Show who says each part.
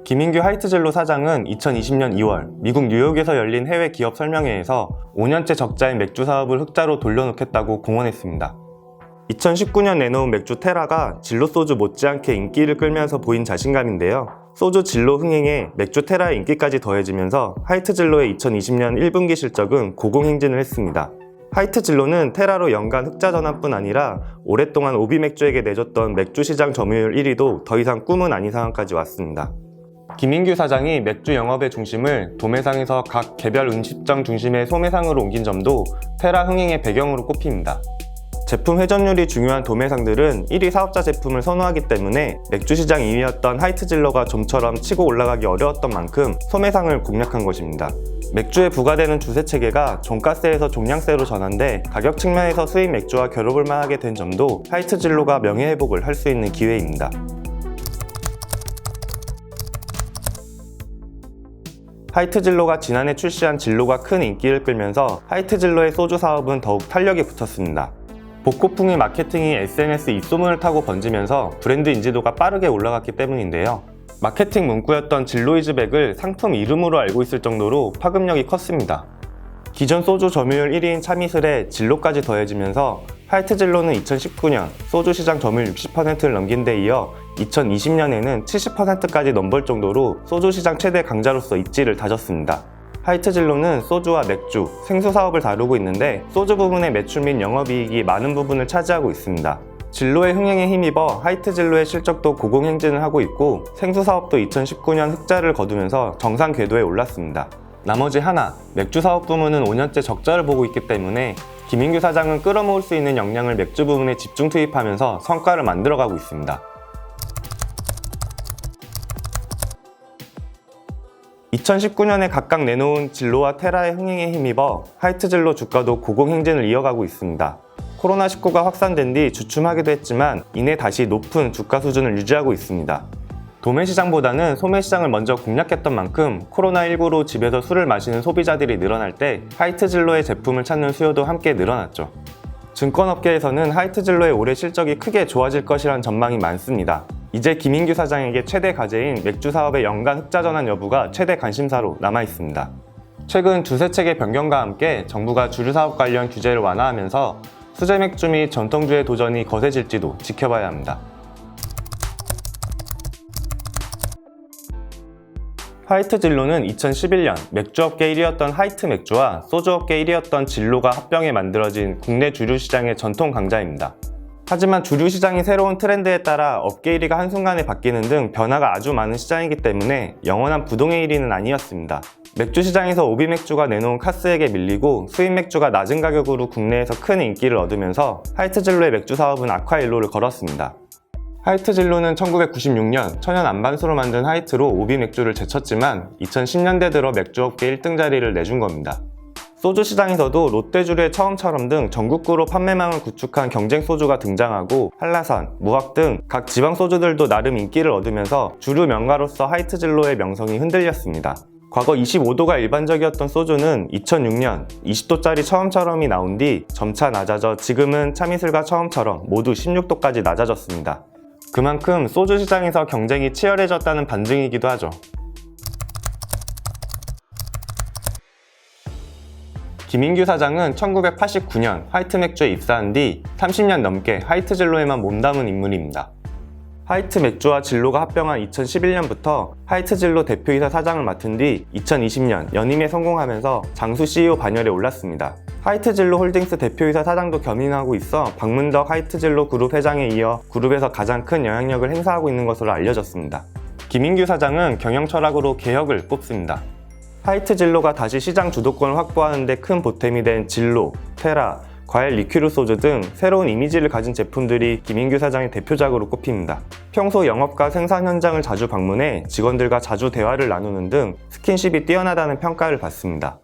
Speaker 1: 김인규 하이트진로 사장은 2020년 2월 미국 뉴욕에서 열린 해외 기업 설명회에서 5년째 적자인 맥주 사업을 흑자로 돌려놓겠다고 공언했습니다. 2019년 내놓은 맥주 테라가 진로 소주 못지않게 인기를 끌면서 보인 자신감인데요. 소주 진로 흥행에 맥주 테라의 인기까지 더해지면서 하이트진로의 2020년 1분기 실적은 고공행진을 했습니다. 하이트진로는 테라로 연간 흑자 전환뿐 아니라 오랫동안 오비맥주에게 내줬던 맥주 시장 점유율 1위도 더 이상 꿈은 아닌 상황까지 왔습니다. 김인규 사장이 맥주 영업의 중심을 도매상에서 각 개별 음식점 중심의 소매상으로 옮긴 점도 테라 흥행의 배경으로 꼽힙니다. 제품 회전율이 중요한 도매상들은 1위 사업자 제품을 선호하기 때문에 맥주 시장 2위였던 하이트진로가 좀처럼 치고 올라가기 어려웠던 만큼 소매상을 공략한 것입니다. 맥주에 부과되는 주세 체계가 종가세에서 종량세로 전환돼 가격 측면에서 수입 맥주와 겨뤄볼 만하게 된 점도 하이트진로가 명예회복을 할 수 있는 기회입니다. 하이트진로가 지난해 출시한 진로가 큰 인기를 끌면서 하이트진로의 소주 사업은 더욱 탄력이 붙었습니다. 복고풍의 마케팅이 SNS 입소문을 타고 번지면서 브랜드 인지도가 빠르게 올라갔기 때문인데요. 마케팅 문구였던 진로이즈백을 상품 이름으로 알고 있을 정도로 파급력이 컸습니다. 기존 소주 점유율 1위인 참이슬에 진로까지 더해지면서 하이트진로는 2019년 소주 시장 점유율 60%를 넘긴 데 이어 2020년에는 70%까지 넘볼 정도로 소주 시장 최대 강자로서 입지를 다졌습니다. 하이트진로는 소주와 맥주, 생수 사업을 다루고 있는데 소주 부분의 매출 및 영업이익이 많은 부분을 차지하고 있습니다. 진로의 흥행에 힘입어 하이트진로의 실적도 고공행진을 하고 있고 생수 사업도 2019년 흑자를 거두면서 정상 궤도에 올랐습니다. 나머지 하나, 맥주 사업 부문은 5년째 적자를 보고 있기 때문에 김인규 사장은 끌어모을 수 있는 역량을 맥주 부문에 집중 투입하면서 성과를 만들어가고 있습니다. 2019년에 각각 내놓은 진로와 테라의 흥행에 힘입어 하이트진로 주가도 고공행진을 이어가고 있습니다. 코로나19가 확산된 뒤 주춤하기도 했지만 이내 다시 높은 주가 수준을 유지하고 있습니다. 도매시장보다는 소매시장을 먼저 공략했던 만큼 코로나19로 집에서 술을 마시는 소비자들이 늘어날 때 하이트진로의 제품을 찾는 수요도 함께 늘어났죠. 증권업계에서는 하이트진로의 올해 실적이 크게 좋아질 것이란 전망이 많습니다. 이제 김인규 사장에게 최대 과제인 맥주 사업의 연간 흑자 전환 여부가 최대 관심사로 남아있습니다. 최근 주세체계 변경과 함께 정부가 주류사업 관련 규제를 완화하면서 수제 맥주 및 전통주의 도전이 거세질지도 지켜봐야 합니다. 하이트진로는 2011년 맥주업계 1위였던 하이트맥주와 소주업계 1위였던 진로가 합병해 만들어진 국내 주류시장의 전통 강자입니다. 하지만 주류시장이 새로운 트렌드에 따라 업계 1위가 한순간에 바뀌는 등 변화가 아주 많은 시장이기 때문에 영원한 부동의 1위는 아니었습니다. 맥주 시장에서 오비맥주가 내놓은 카스에게 밀리고 수입 맥주가 낮은 가격으로 국내에서 큰 인기를 얻으면서 하이트진로의 맥주 사업은 악화일로를 걸었습니다. 하이트진로는 1996년 천연 안반수로 만든 하이트로 오비 맥주를 제쳤지만 2010년대 들어 맥주업계 1등 자리를 내준 겁니다. 소주 시장에서도 롯데주류의 처음처럼 등 전국구로 판매망을 구축한 경쟁 소주가 등장하고 한라산, 무학 등 각 지방 소주들도 나름 인기를 얻으면서 주류 명가로서 하이트진로의 명성이 흔들렸습니다. 과거 25도가 일반적이었던 소주는 2006년 20도짜리 처음처럼이 나온 뒤 점차 낮아져 지금은 참이슬과 처음처럼 모두 16도까지 낮아졌습니다. 그만큼 소주 시장에서 경쟁이 치열해졌다는 반증이기도 하죠. 김인규 사장은 1989년 하이트맥주에 입사한 뒤 30년 넘게 하이트진로에만 몸담은 인물입니다. 하이트맥주와 진로가 합병한 2011년부터 하이트진로 대표이사 사장을 맡은 뒤 2020년 연임에 성공하면서 장수 CEO 반열에 올랐습니다. 하이트진로 홀딩스 대표이사 사장도 겸임하고 있어 박문덕 하이트진로 그룹 회장에 이어 그룹에서 가장 큰 영향력을 행사하고 있는 것으로 알려졌습니다. 김인규 사장은 경영 철학으로 개혁을 꼽습니다. 하이트진로가 다시 시장 주도권을 확보하는 데 큰 보탬이 된 진로, 테라, 과일 리큐르 소주 등 새로운 이미지를 가진 제품들이 김인규 사장의 대표작으로 꼽힙니다. 평소 영업과 생산 현장을 자주 방문해 직원들과 자주 대화를 나누는 등 스킨십이 뛰어나다는 평가를 받습니다.